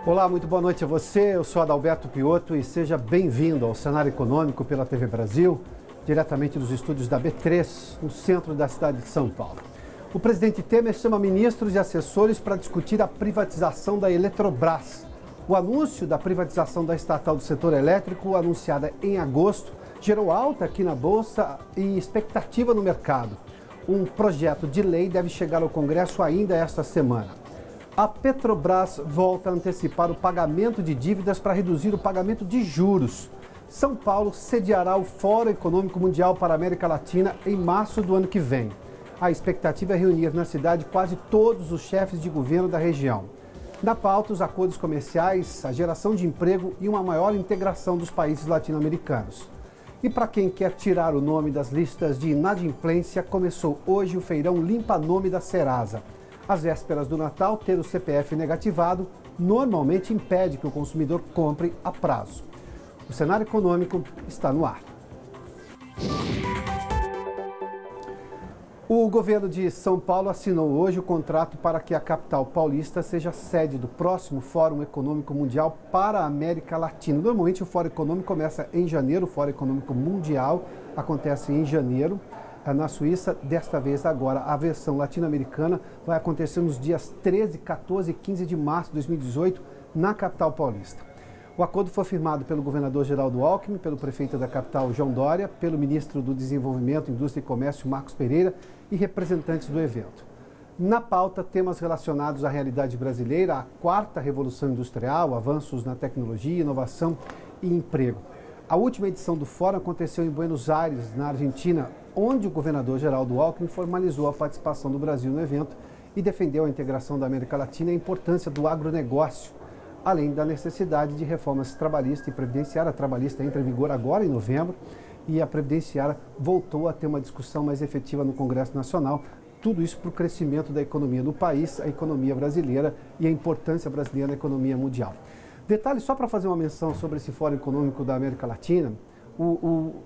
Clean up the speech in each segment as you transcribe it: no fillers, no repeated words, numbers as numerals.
Olá, muito boa noite a você. Eu sou Adalberto Piotto e seja bem-vindo ao Cenário Econômico pela TV Brasil, diretamente dos estúdios da B3, no centro da cidade de São Paulo. O presidente Temer chama ministros e assessores para discutir a privatização da Eletrobras. O anúncio da privatização da estatal do setor elétrico, anunciada em agosto, gerou alta aqui na Bolsa e expectativa no mercado. Um projeto de lei deve chegar ao Congresso ainda esta semana. A Petrobras volta a antecipar o pagamento de dívidas para reduzir o pagamento de juros. São Paulo sediará o Fórum Econômico Mundial para a América Latina em março do ano que vem. A expectativa é reunir na cidade quase todos os chefes de governo da região. Na pauta, os acordos comerciais, a geração de emprego e uma maior integração dos países latino-americanos. E para quem quer tirar o nome das listas de inadimplência, começou hoje o feirão Limpa Nome da Serasa. Às vésperas do Natal, ter o CPF negativado normalmente impede que o consumidor compre a prazo. O cenário econômico está no ar. O governo de São Paulo assinou hoje o contrato para que a capital paulista seja sede do próximo Fórum Econômico Mundial para a América Latina. Normalmente o Fórum Econômico começa em janeiro, o Fórum Econômico Mundial acontece em janeiro. Na Suíça, desta vez agora, a versão latino-americana vai acontecer nos dias 13, 14 e 15 de março de 2018, na capital paulista. O acordo foi firmado pelo governador Geraldo Alckmin, pelo prefeito da capital, João Dória, pelo ministro do Desenvolvimento, Indústria e Comércio, Marcos Pereira, e representantes do evento. Na pauta, temas relacionados à realidade brasileira, a quarta revolução industrial, avanços na tecnologia, inovação e emprego. A última edição do Fórum aconteceu em Buenos Aires, na Argentina, onde o governador Geraldo Alckmin formalizou a participação do Brasil no evento e defendeu a integração da América Latina e a importância do agronegócio, além da necessidade de reformas trabalhista e previdenciária. A trabalhista entra em vigor agora em novembro e a previdenciária voltou a ter uma discussão mais efetiva no Congresso Nacional. Tudo isso para o crescimento da economia no país, a economia brasileira e a importância brasileira na economia mundial. Detalhe, só para fazer uma menção sobre esse Fórum Econômico da América Latina,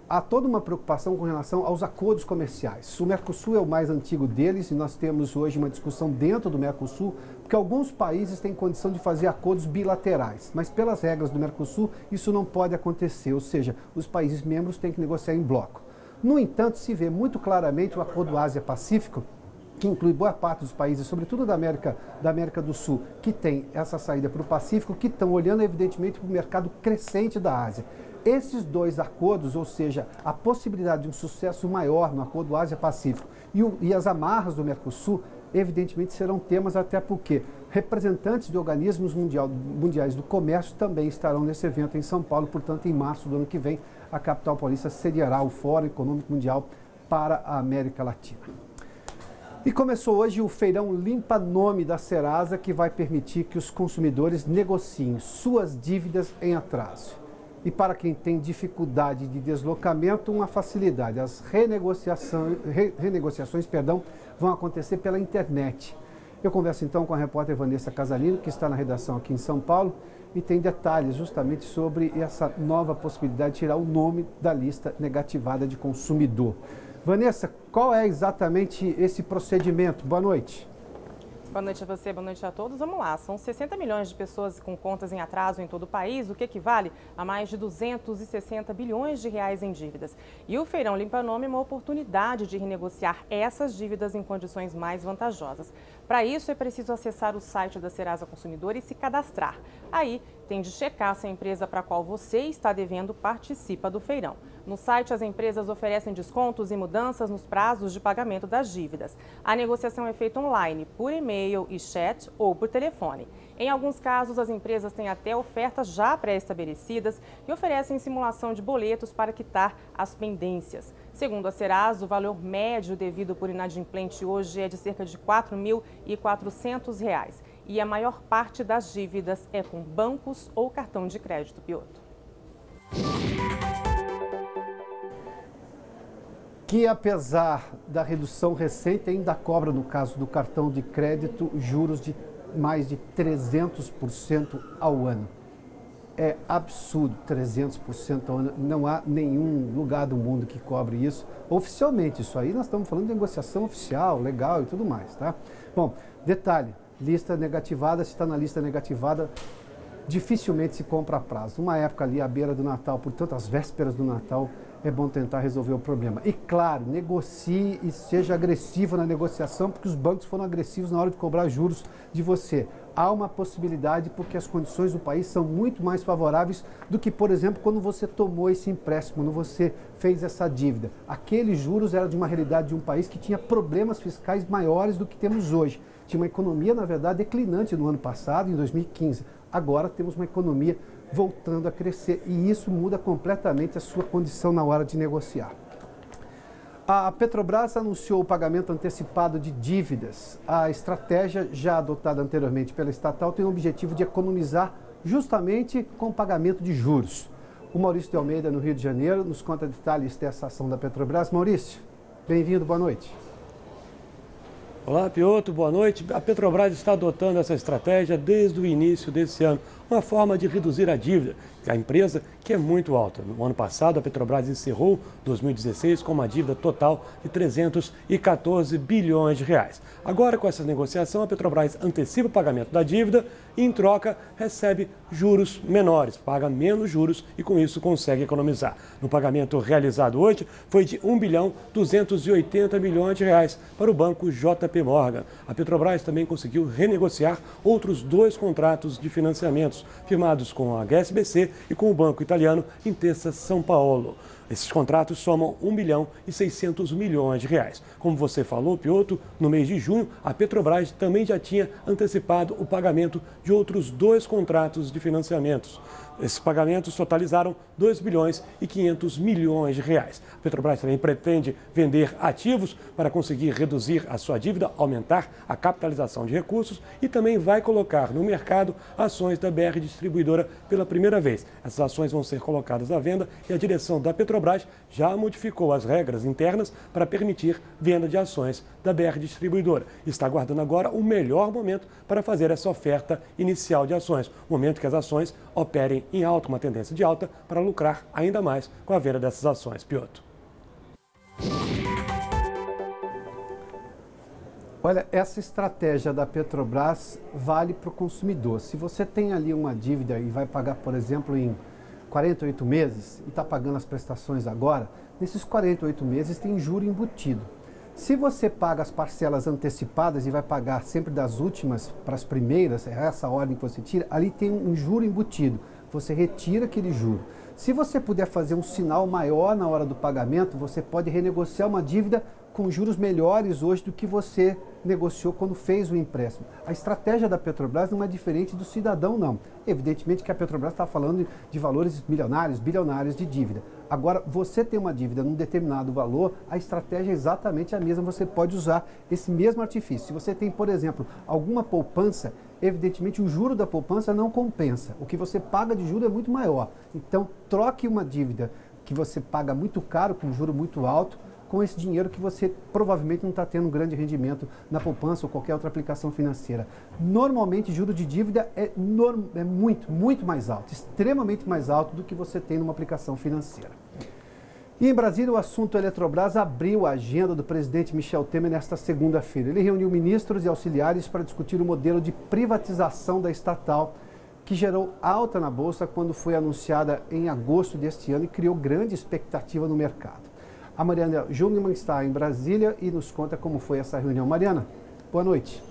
há toda uma preocupação com relação aos acordos comerciais. O Mercosul é o mais antigo deles e nós temos hoje uma discussão dentro do Mercosul, porque alguns países têm condição de fazer acordos bilaterais, mas pelas regras do Mercosul isso não pode acontecer, ou seja, os países membros têm que negociar em bloco. No entanto, se vê muito claramente o Acordo Ásia-Pacífico, que inclui boa parte dos países, sobretudo da América do Sul, que tem essa saída para o Pacífico, que estão olhando evidentemente para o mercado crescente da Ásia. Esses dois acordos, ou seja, a possibilidade de um sucesso maior no Acordo Ásia-Pacífico e as amarras do Mercosul, evidentemente serão temas, até porque representantes de organismos mundiais do comércio também estarão nesse evento em São Paulo. Portanto, em março do ano que vem, a capital paulista sediará o Fórum Econômico Mundial para a América Latina. E começou hoje o feirão Limpa Nome da Serasa, que vai permitir que os consumidores negociem suas dívidas em atraso. E para quem tem dificuldade de deslocamento, uma facilidade. As renegociações vão acontecer pela internet. Eu converso então com a repórter Vanessa Casalino, que está na redação aqui em São Paulo, e tem detalhes justamente sobre essa nova possibilidade de tirar o nome da lista negativada de consumidor. Vanessa, qual é exatamente esse procedimento? Boa noite. Boa noite a você, boa noite a todos. Vamos lá, são 60 milhões de pessoas com contas em atraso em todo o país, o que equivale a mais de 260 bilhões de reais em dívidas. E o Feirão Limpa Nome é uma oportunidade de renegociar essas dívidas em condições mais vantajosas. Para isso, é preciso acessar o site da Serasa Consumidor e se cadastrar. Aí, tem de checar se a empresa para a qual você está devendo participa do feirão. No site, as empresas oferecem descontos e mudanças nos prazos de pagamento das dívidas. A negociação é feita online, por e-mail e chat ou por telefone. Em alguns casos, as empresas têm até ofertas já pré-estabelecidas e oferecem simulação de boletos para quitar as pendências. Segundo a Serasa, o valor médio devido por inadimplente hoje é de cerca de R$ 4.400. E a maior parte das dívidas é com bancos ou cartão de crédito, Piotto. Que apesar da redução recente, ainda cobra, no caso do cartão de crédito, juros de mais de 300% ao ano. É absurdo, 300% ao ano. Não há nenhum lugar do mundo que cobre isso oficialmente. Isso aí nós estamos falando de negociação oficial, legal e tudo mais, tá? Bom, detalhe. Lista negativada, se está na lista negativada, dificilmente se compra a prazo. Uma época ali à beira do Natal, portanto, às vésperas do Natal, é bom tentar resolver o problema. E claro, negocie e seja agressivo na negociação, porque os bancos foram agressivos na hora de cobrar juros de você. Há uma possibilidade porque as condições do país são muito mais favoráveis do que, por exemplo, quando você tomou esse empréstimo, quando você fez essa dívida. Aqueles juros eram de uma realidade de um país que tinha problemas fiscais maiores do que temos hoje. Tinha uma economia, na verdade, declinante no ano passado, em 2015. Agora temos uma economia voltando a crescer e isso muda completamente a sua condição na hora de negociar. A Petrobras anunciou o pagamento antecipado de dívidas. A estratégia já adotada anteriormente pela estatal tem o objetivo de economizar justamente com o pagamento de juros. O Maurício de Almeida, no Rio de Janeiro, nos conta detalhes dessa ação da Petrobras. Maurício, bem-vindo, boa noite. Olá, Piotr, boa noite. A Petrobras está adotando essa estratégia desde o início desse ano, uma forma de reduzir a dívida da empresa, que é muito alta. No ano passado, a Petrobras encerrou 2016 com uma dívida total de 314 bilhões de reais. Agora, com essa negociação, a Petrobras antecipa o pagamento da dívida e, em troca, recebe juros menores, paga menos juros e, com isso, consegue economizar. No pagamento realizado hoje, foi de 1 bilhão 280 milhões de reais para o banco JP Morgan. A Petrobras também conseguiu renegociar outros 2 contratos de financiamentos, firmados com a HSBC e com o banco italiano Intesa Sanpaolo. Esses contratos somam 1 bilhão e 600 milhões de reais. Como você falou, Piotr, no mês de junho, a Petrobras também já tinha antecipado o pagamento de outros 2 contratos de financiamentos. Esses pagamentos totalizaram 2 bilhões e 500 milhões de reais. A Petrobras também pretende vender ativos para conseguir reduzir a sua dívida, aumentar a capitalização de recursos e também vai colocar no mercado ações da BR Distribuidora pela primeira vez. Essas ações vão ser colocadas à venda e a direção da Petrobras já modificou as regras internas para permitir venda de ações da BR Distribuidora. Está aguardando agora o melhor momento para fazer essa oferta inicial de ações, o momento que as ações operem em alta, uma tendência de alta, para lucrar ainda mais com a venda dessas ações. Piotr. Olha, essa estratégia da Petrobras vale para o consumidor. Se você tem ali uma dívida e vai pagar, por exemplo, em 48 meses e está pagando as prestações agora, nesses 48 meses tem juro embutido. Se você paga as parcelas antecipadas e vai pagar sempre das últimas para as primeiras, é essa ordem que você tira, ali tem um juro embutido. Você retira aquele juro. Se você puder fazer um sinal maior na hora do pagamento, você pode renegociar uma dívida com juros melhores hoje do que você negociou quando fez o empréstimo. A estratégia da Petrobras não é diferente do cidadão, não. Evidentemente que a Petrobras está falando de valores milionários, bilionários de dívida. Agora, você tem uma dívida num determinado valor, a estratégia é exatamente a mesma, você pode usar esse mesmo artifício. Se você tem, por exemplo, alguma poupança, evidentemente o juro da poupança não compensa. O que você paga de juro é muito maior. Então, troque uma dívida que você paga muito caro, com juro muito alto, com esse dinheiro que você provavelmente não está tendo um grande rendimento na poupança ou qualquer outra aplicação financeira. Normalmente, juro de dívida é muito mais alto, extremamente mais alto do que você tem numa aplicação financeira. E em Brasília, o assunto Eletrobras abriu a agenda do presidente Michel Temer nesta segunda-feira. Ele reuniu ministros e auxiliares para discutir o modelo de privatização da estatal, que gerou alta na Bolsa quando foi anunciada em agosto deste ano e criou grande expectativa no mercado. A Mariana Jungmann está em Brasília e nos conta como foi essa reunião. Mariana, boa noite.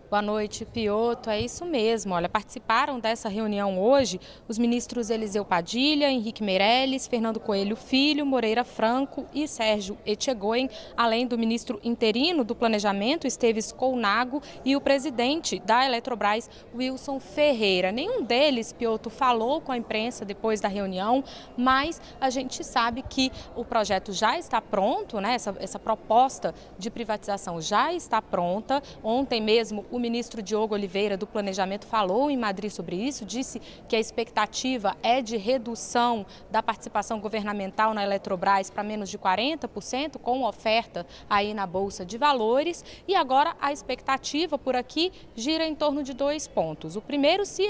Boa noite, Piotr. É isso mesmo. Olha, participaram dessa reunião hoje os ministros Eliseu Padilha, Henrique Meirelles, Fernando Coelho Filho, Moreira Franco e Sérgio Etchegoyen, além do ministro interino do Planejamento, Esteves Colnago, e o presidente da Eletrobras, Wilson Ferreira. Nenhum deles, Piotr, falou com a imprensa depois da reunião, mas a gente sabe que o projeto já está pronto, né? Essa proposta de privatização já está pronta. Ontem mesmo, o ministro Diogo Oliveira, do Planejamento, falou em Madrid sobre isso, disse que a expectativa é de redução da participação governamental na Eletrobras para menos de 40%, com oferta aí na Bolsa de Valores. E agora a expectativa por aqui gira em torno de 2 pontos. O primeiro, se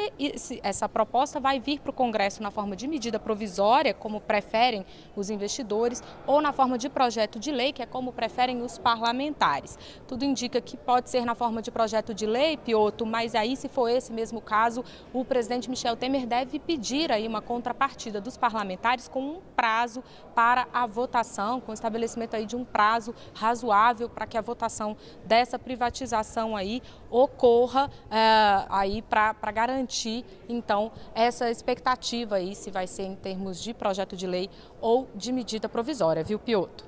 essa proposta vai vir para o Congresso na forma de medida provisória, como preferem os investidores, ou na forma de projeto de lei, que é como preferem os parlamentares. Tudo indica que pode ser na forma de projeto de lei, Piotto, mas aí, se for esse mesmo caso, o presidente Michel Temer deve pedir aí uma contrapartida dos parlamentares com um prazo para a votação, com o estabelecimento aí de um prazo razoável para que a votação dessa privatização aí ocorra aí para garantir, então, essa expectativa aí, se vai ser em termos de projeto de lei ou de medida provisória, viu, Piotto?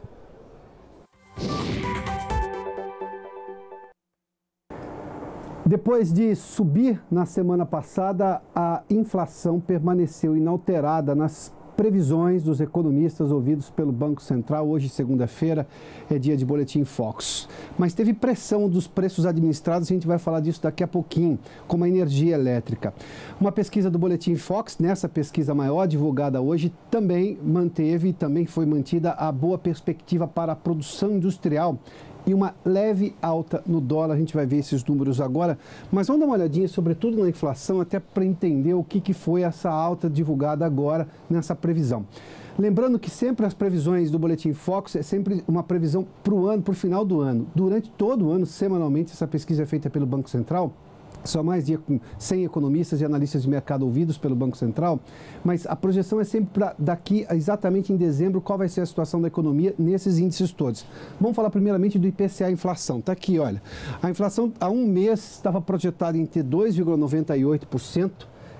Depois de subir na semana passada, a inflação permaneceu inalterada nas previsões dos economistas ouvidos pelo Banco Central. Hoje, segunda-feira, é dia de Boletim Focus. Mas teve pressão dos preços administrados, a gente vai falar disso daqui a pouquinho, como a energia elétrica. Uma pesquisa do Boletim Focus, nessa pesquisa maior divulgada hoje, também foi mantida a boa perspectiva para a produção industrial e uma leve alta no dólar. A gente vai ver esses números agora, mas vamos dar uma olhadinha, sobretudo na inflação, até para entender o que foi essa alta divulgada agora nessa previsão. Lembrando que sempre as previsões do Boletim Focus é sempre uma previsão para o final do ano. Durante todo o ano, semanalmente, essa pesquisa é feita pelo Banco Central. Só mais dia com 100 economistas e analistas de mercado ouvidos pelo Banco Central, mas a projeção é sempre para daqui exatamente em dezembro qual vai ser a situação da economia nesses índices todos. Vamos falar primeiramente do IPCA inflação. Está aqui, olha. A inflação há um mês estava projetada em ter 2,98%.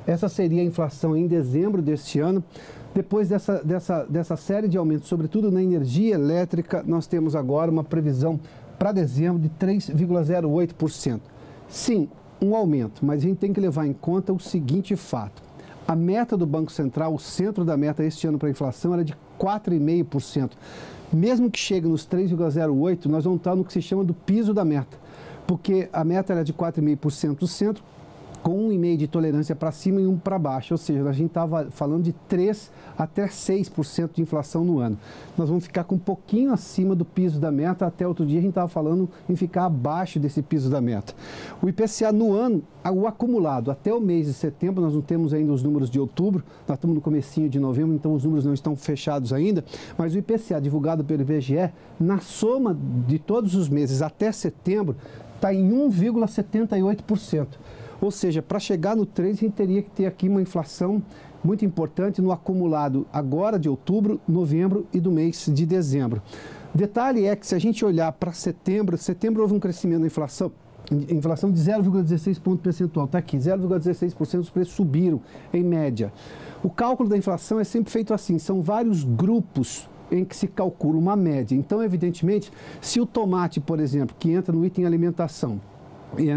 Essa seria a inflação em dezembro deste ano. Depois dessa série de aumentos, sobretudo na energia elétrica, nós temos agora uma previsão para dezembro de 3,08%. Sim, um aumento, mas a gente tem que levar em conta o seguinte fato. A meta do Banco Central, o centro da meta este ano para a inflação era de 4,5%. Mesmo que chegue nos 3,08%, nós vamos estar no que se chama do piso da meta, porque a meta era de 4,5% do centro, com 1,5% de tolerância para cima e 1% para baixo, ou seja, a gente estava falando de 3% até 6% de inflação no ano. Nós vamos ficar com um pouquinho acima do piso da meta, até outro dia a gente estava falando em ficar abaixo desse piso da meta. O IPCA no ano, o acumulado até o mês de setembro, nós não temos ainda os números de outubro, nós estamos no comecinho de novembro, então os números não estão fechados ainda, mas o IPCA divulgado pelo IBGE, na soma de todos os meses até setembro, está em 1,78%. Ou seja, para chegar no 3, a gente teria que ter aqui uma inflação muito importante no acumulado agora de outubro, novembro e do mês de dezembro. Detalhe é que se a gente olhar para setembro houve um crescimento da inflação de 0,16 ponto percentual. Está aqui, 0,16% os preços subiram em média. O cálculo da inflação é sempre feito assim, são vários grupos em que se calcula uma média. Então, evidentemente, se o tomate, por exemplo, que entra no item alimentação,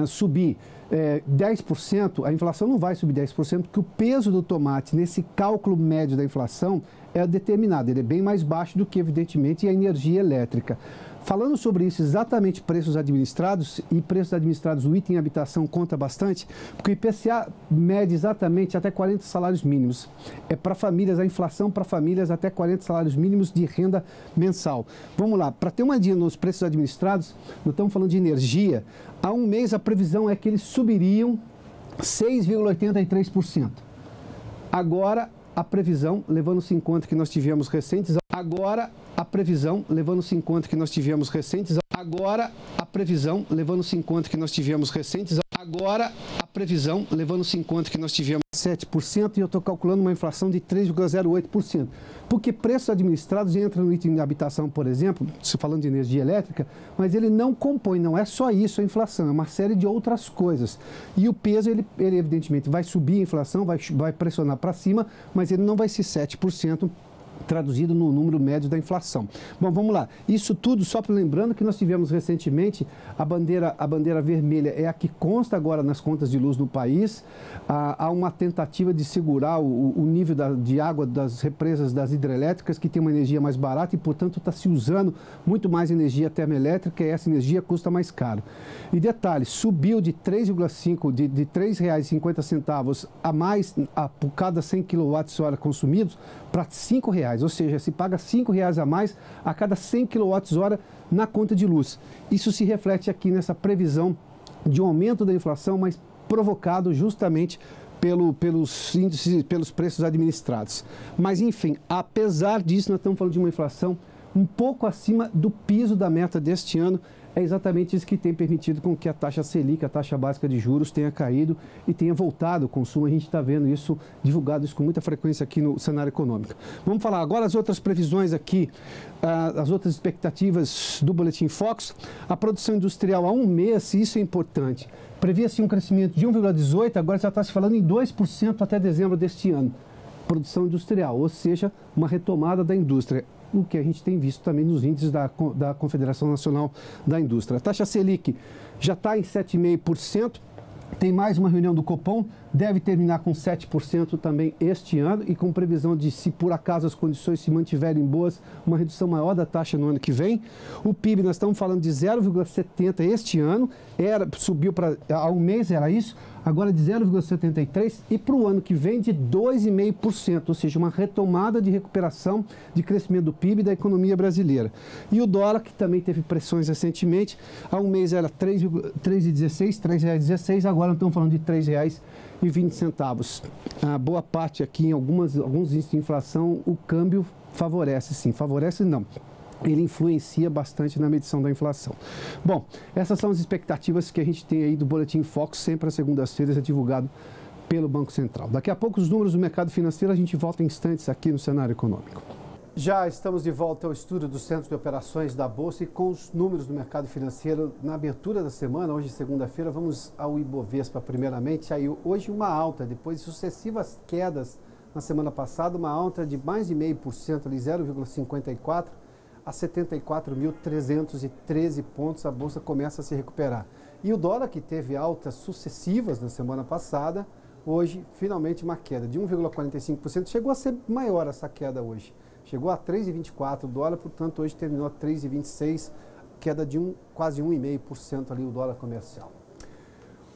subir 10%, a inflação não vai subir 10%, porque o peso do tomate nesse cálculo médio da inflação é determinado. Ele é bem mais baixo do que, evidentemente, a energia elétrica. Falando sobre isso, exatamente preços administrados, e preços administrados, o item habitação conta bastante, porque o IPCA mede exatamente até 40 salários mínimos. É para famílias, a inflação para famílias até 40 salários mínimos de renda mensal. Vamos lá, para ter uma ideia nos preços administrados, nós estamos falando de energia, há um mês a previsão é que eles subiriam 6,83%. Agora, a previsão, levando-se em conta que nós tivemos recentes... 7%, e eu estou calculando uma inflação de 3,08%. Porque preços administrados entram no item de habitação, por exemplo, falando de energia elétrica, mas ele não compõe, não é só isso a inflação, é uma série de outras coisas. E o peso, ele evidentemente vai subir a inflação, vai pressionar para cima, mas ele não vai ser 7%. Traduzido no número médio da inflação. Bom, vamos lá. Isso tudo, só lembrando que nós tivemos recentemente a bandeira vermelha é a que consta agora nas contas de luz no país. Há uma tentativa de segurar o nível de água das represas das hidrelétricas, que tem uma energia mais barata e, portanto, está se usando muito mais energia termoelétrica e essa energia custa mais caro. E detalhe, subiu de 3,5, de R$ 3,50 a mais por cada 100 kWh consumidos para R$ 5,00. Ou seja, se paga R$ 5,00 a mais a cada 100 kWh na conta de luz. Isso se reflete aqui nessa previsão de um aumento da inflação, mas provocado justamente pelos índices, pelos preços administrados. Mas, enfim, apesar disso, nós estamos falando de uma inflação um pouco acima do piso da meta deste ano. é exatamente isso que tem permitido com que a taxa Selic, a taxa básica de juros, tenha caído e tenha voltado ao consumo. A gente está vendo isso, divulgado isso com muita frequência aqui no cenário econômico. Vamos falar agora as outras previsões aqui, as outras expectativas do Boletim Focus. A produção industrial há um mês, isso é importante, previa-se um crescimento de 1,18%, agora já está se falando em 2% até dezembro deste ano. Produção industrial, ou seja, uma retomada da indústria, o que a gente tem visto também nos índices da Confederação Nacional da Indústria. A taxa Selic já está em 7,5%, tem mais uma reunião do Copom, deve terminar com 7% também este ano e com previsão de, se por acaso as condições se mantiverem boas, uma redução maior da taxa no ano que vem. O PIB, nós estamos falando de 0,70% este ano, subiu para, há um mês era isso, agora de 0,73% e para o ano que vem de 2,5%, ou seja, uma retomada de recuperação de crescimento do PIB da economia brasileira. E o dólar, que também teve pressões recentemente, há um mês era R$ 3,16, agora estamos falando de R$ 3,20. A boa parte aqui, em alguns índices de inflação, o câmbio favorece, sim, favorece não. Ele influencia bastante na medição da inflação. Bom, essas são as expectativas que a gente tem aí do Boletim Focus, sempre às segundas-feiras é divulgado pelo Banco Central. Daqui a pouco os números do mercado financeiro, a gente volta em instantes aqui no cenário econômico. Já estamos de volta ao estúdio do Centro de Operações da Bolsa e com os números do mercado financeiro na abertura da semana, hoje segunda-feira, vamos ao Ibovespa primeiramente. Aí hoje uma alta, depois de sucessivas quedas na semana passada, uma alta de mais de 0,5%, ali 0,54%, a 74.313 pontos, a Bolsa começa a se recuperar. E o dólar, que teve altas sucessivas na semana passada, hoje finalmente uma queda de 1,45%, chegou a ser maior essa queda hoje. Chegou a 3,24 o dólar, portanto hoje terminou a 3,26, queda de quase 1,5% ali o dólar comercial.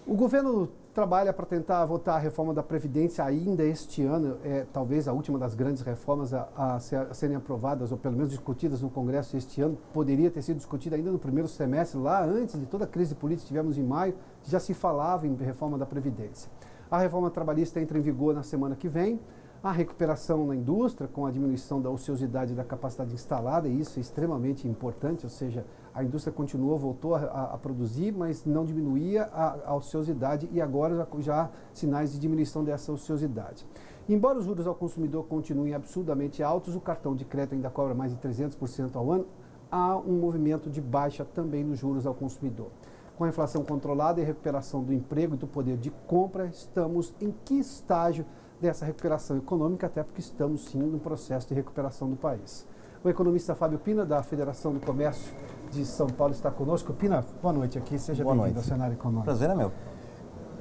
O governo trabalha para tentar votar a reforma da Previdência ainda este ano, talvez a última das grandes reformas a serem aprovadas, ou pelo menos discutidas no Congresso este ano. Poderia ter sido discutida ainda no primeiro semestre, lá antes de toda a crise política que tivemos em maio, já se falava em reforma da Previdência. A reforma trabalhista entra em vigor na semana que vem. A recuperação na indústria, com a diminuição da ociosidade da capacidade instalada, e isso é extremamente importante, ou seja, a indústria continuou, voltou a produzir, mas não diminuía a ociosidade e agora já há sinais de diminuição dessa ociosidade. Embora os juros ao consumidor continuem absurdamente altos, o cartão de crédito ainda cobra mais de 300% ao ano, há um movimento de baixa também nos juros ao consumidor. Com a inflação controlada e a recuperação do emprego e do poder de compra, estamos em que estágio dessa recuperação econômica, até porque estamos sim no processo de recuperação do país. O economista Fábio Pina, da Federação do Comércio de São Paulo, está conosco. Pina, boa noite aqui, seja bem-vindo ao cenário econômico. Prazer é meu.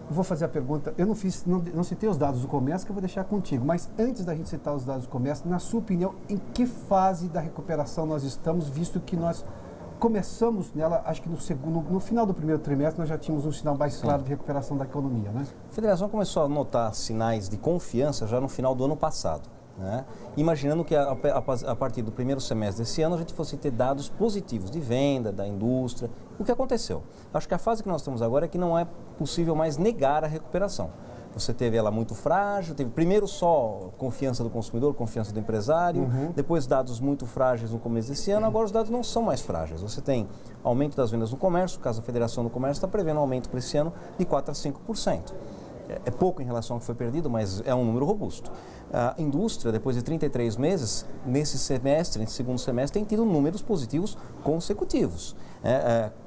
Vou fazer a pergunta, eu não citei os dados do comércio, que eu vou deixar contigo, mas antes da gente citar os dados do comércio, na sua opinião, em que fase da recuperação nós estamos, visto que nós começamos nela, acho que no final do primeiro trimestre nós já tínhamos um sinal mais claro de recuperação da economia, né? A Federação começou a notar sinais de confiança já no final do ano passado, né? Imaginando que a partir do primeiro semestre desse ano a gente fosse ter dados positivos de venda, da indústria. O que aconteceu? Acho que a fase que nós estamos agora é que não é possível mais negar a recuperação. Você teve ela muito frágil, teve primeiro só confiança do consumidor, confiança do empresário, depois dados muito frágeis no começo desse ano, agora os dados não são mais frágeis. Você tem aumento das vendas no comércio, no caso a Federação do Comércio está prevendo um aumento para esse ano de 4% a 5%. É pouco em relação ao que foi perdido, mas é um número robusto. A indústria, depois de 33 meses, nesse segundo semestre, tem tido números positivos consecutivos.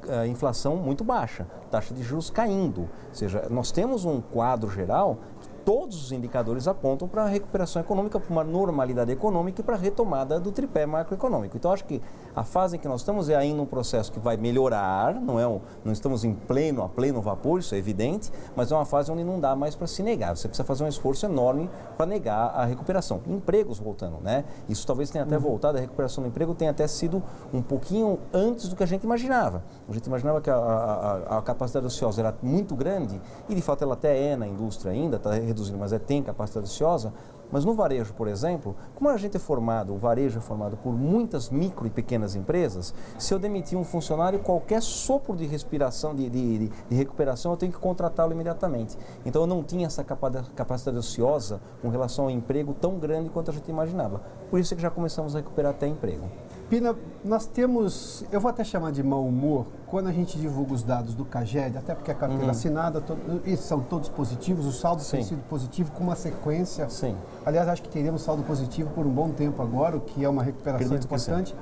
A inflação muito baixa, taxa de juros caindo. Ou seja, nós temos um quadro geral que todos os indicadores apontam para a recuperação econômica, para uma normalidade econômica e para a retomada do tripé macroeconômico. Então, acho que a fase em que nós estamos é ainda um processo que vai melhorar, não estamos a pleno vapor, isso é evidente, mas é uma fase onde não dá mais para se negar. Você precisa fazer um esforço enorme para negar a recuperação. Empregos voltando, né? Isso talvez tenha até voltado, a recuperação do emprego tenha até sido um pouquinho antes do que a gente imaginava. A gente imaginava que a capacidade ociosa era muito grande e, de fato, ela até é na indústria ainda, está reduzindo, mas tem capacidade ociosa. Mas no varejo, por exemplo, como a gente o varejo é formado por muitas micro e pequenas empresas, se eu demitir um funcionário, qualquer sopro de respiração, de recuperação, eu tenho que contratá-lo imediatamente. Então eu não tinha essa capacidade ociosa com relação ao emprego tão grande quanto a gente imaginava. Por isso é que já começamos a recuperar até emprego. Pina, nós temos, eu vou até chamar de mau humor, quando a gente divulga os dados do CAGED, até porque a carteira assinada, eles são todos positivos, o saldo tem sido positivo com uma sequência. Sim. Aliás, acho que teremos saldo positivo por um bom tempo agora, o que é uma recuperação importante.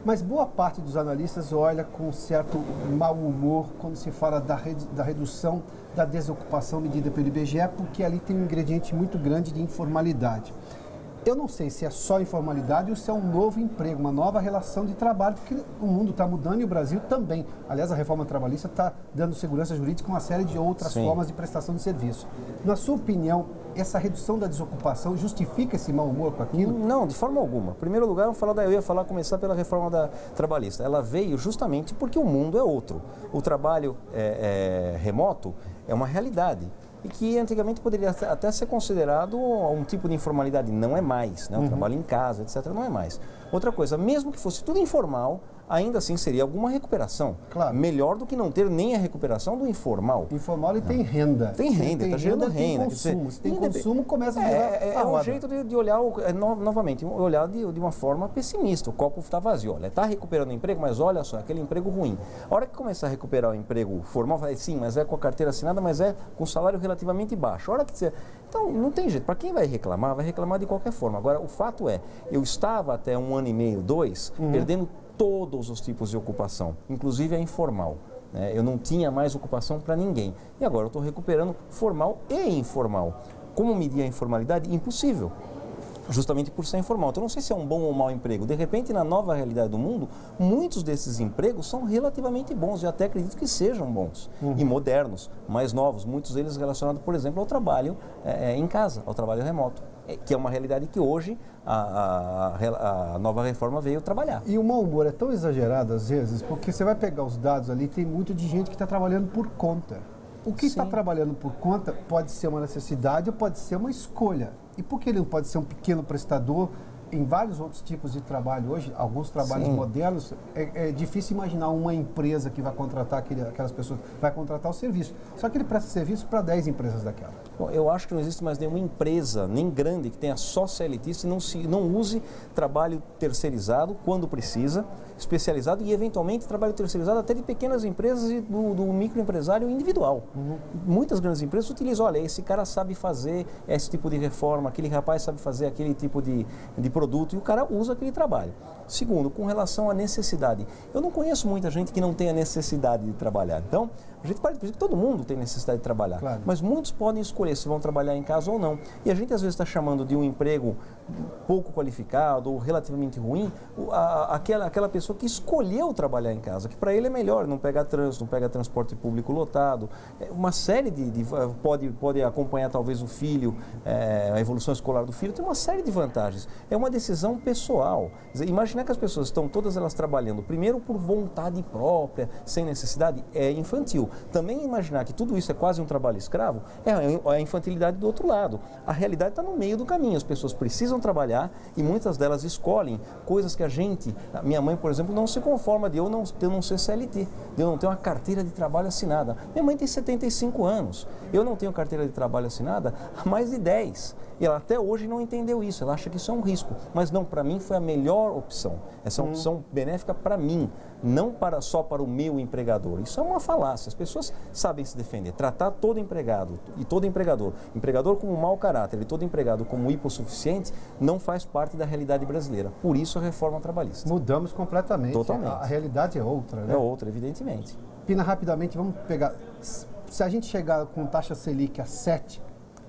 Mas boa parte dos analistas olha com certo mau humor quando se fala da redução da desocupação medida pelo IBGE, porque ali tem um ingrediente muito grande de informalidade. Eu não sei se é só informalidade ou se é um novo emprego, uma nova relação de trabalho, porque o mundo está mudando e o Brasil também. Aliás, a reforma trabalhista está dando segurança jurídica e uma série de outras formas de prestação de serviço. Na sua opinião, essa redução da desocupação justifica esse mau humor com aquilo? Não, de forma alguma. Em primeiro lugar, eu ia começar pela reforma trabalhista. Ela veio justamente porque o mundo é outro. O trabalho remoto é uma realidade. E que antigamente poderia até ser considerado um tipo de informalidade, não é mais, né? O trabalho em casa, etc., não é mais. Outra coisa, mesmo que fosse tudo informal, ainda assim seria alguma recuperação. Claro. Melhor do que não ter nem a recuperação do informal. Informal ele tem renda. Tem renda, está gerando renda. Tem consumo. Se tem consumo, começa a virar É um jeito de olhar, novamente, olhar de uma forma pessimista. O copo está vazio. Olha, está recuperando o emprego, mas olha só, aquele emprego ruim. A hora que começar a recuperar o emprego formal, vai sim, mas é com a carteira assinada, mas é com salário relativamente baixo. A hora que você... Então, não tem jeito. Para quem vai reclamar de qualquer forma. Agora, o fato é, eu estava até 1 ano e meio, 2, perdendo todos os tipos de ocupação, inclusive a informal. Eu não tinha mais ocupação para ninguém. E agora eu estou recuperando formal e informal. Como medir a informalidade? Impossível. Justamente por ser informal. Então, não sei se é um bom ou mau emprego. De repente, na nova realidade do mundo, muitos desses empregos são relativamente bons. E até acredito que sejam bons e modernos, mais novos. Muitos deles relacionados, por exemplo, ao trabalho em casa, ao trabalho remoto. Que é uma realidade que hoje a nova reforma veio trabalhar. E o mau humor é tão exagerado às vezes, porque você vai pegar os dados ali, tem muito de gente que está trabalhando por conta. O que está trabalhando por conta pode ser uma necessidade ou pode ser uma escolha. E por que ele não pode ser um pequeno prestador em vários outros tipos de trabalho hoje, alguns trabalhos modernos, é difícil imaginar uma empresa que vai contratar aquelas pessoas, vai contratar o serviço. Só que ele presta serviço para 10 empresas daquela. Bom, eu acho que não existe mais nenhuma empresa, nem grande, que tenha só CLTista e não use trabalho terceirizado quando precisa, especializado e, eventualmente, trabalho terceirizado até de pequenas empresas e do microempresário individual. Muitas grandes empresas utilizam, olha, esse cara sabe fazer esse tipo de reforma, aquele rapaz sabe fazer aquele tipo de produto e o cara usa aquele trabalho. Segundo, com relação à necessidade. Eu não conheço muita gente que não tenha necessidade de trabalhar. Então, a gente pode dizer que todo mundo tem necessidade de trabalhar, mas muitos podem escolher se vão trabalhar em casa ou não. E a gente às vezes está chamando de um emprego pouco qualificado ou relativamente ruim aquela pessoa que escolheu trabalhar em casa, que para ele é melhor, não pega trânsito, não pega transporte público lotado, uma série pode acompanhar talvez o filho, a evolução escolar do filho, tem uma série de vantagens. É uma decisão pessoal. Imaginar que as pessoas estão todas elas trabalhando, primeiro por vontade própria, sem necessidade, é infantil. Também imaginar que tudo isso é quase um trabalho escravo, é a infantilidade do outro lado. A realidade está no meio do caminho, as pessoas precisam trabalhar e muitas delas escolhem coisas que minha mãe, por exemplo, não se conforma de eu não ser CLT, de eu não ter uma carteira de trabalho assinada. Minha mãe tem 75 anos, eu não tenho carteira de trabalho assinada há mais de 10. E ela até hoje não entendeu isso, ela acha que isso é um risco. Mas não, para mim foi a melhor opção. Essa é uma opção benéfica para mim, não só para o meu empregador. Isso é uma falácia. As pessoas sabem se defender. Tratar todo empregado e todo empregador como mau caráter e todo empregado como hipossuficiente, não faz parte da realidade brasileira. Por isso a reforma trabalhista. Mudamos completamente. Totalmente. A realidade é outra, né? É outra, evidentemente. Pina, rapidamente, vamos pegar... Se a gente chegar com taxa Selic a 7%,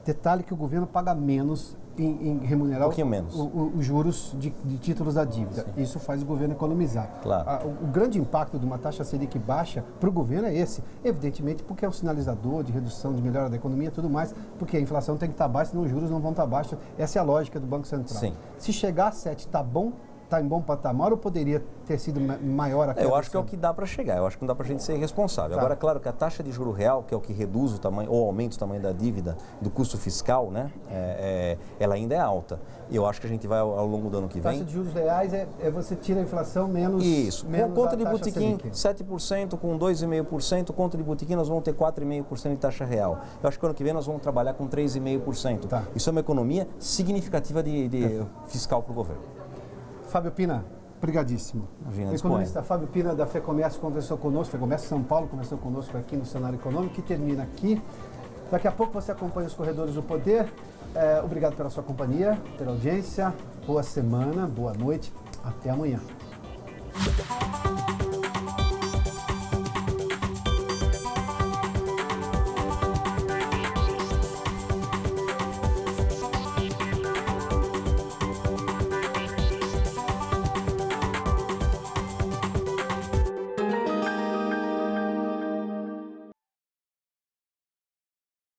detalhe que o governo paga menos em remunerar os juros de títulos da dívida. Sim. Isso faz o governo economizar. Claro. O grande impacto de uma taxa Selic baixa para o governo é esse. Evidentemente, porque é um sinalizador de redução, de melhora da economia e tudo mais, porque a inflação tem que estar baixa, senão os juros não vão estar baixos. Essa é a lógica do Banco Central. Sim. Se chegar a 7, está bom? Está em bom patamar ou poderia ter sido maior a queda? Eu acho que é o que dá para chegar, eu acho que não dá para a gente ser irresponsável. Agora, claro que a taxa de juro real, que é o que reduz o tamanho, ou aumenta o tamanho da dívida, do custo fiscal, né, ela ainda é alta. Eu acho que a gente vai, ao longo do ano que vem... A taxa de juros reais é você tira a inflação menos... Isso, menos com conta de botequim, 7%, com 2,5%, conta de botequim nós vamos ter 4,5% de taxa real. Eu acho que ano que vem nós vamos trabalhar com 3,5%. Isso é uma economia significativa de fiscal para o governo. Fábio Pina, Obrigadíssimo. Imagina, o economista Fábio Pina, da FEComércio, conversou conosco, FEComércio São Paulo, conversou conosco aqui no Cenário Econômico, que termina aqui. Daqui a pouco você acompanha os Corredores do Poder. Obrigado pela sua companhia, pela audiência. Boa semana, boa noite. Até amanhã.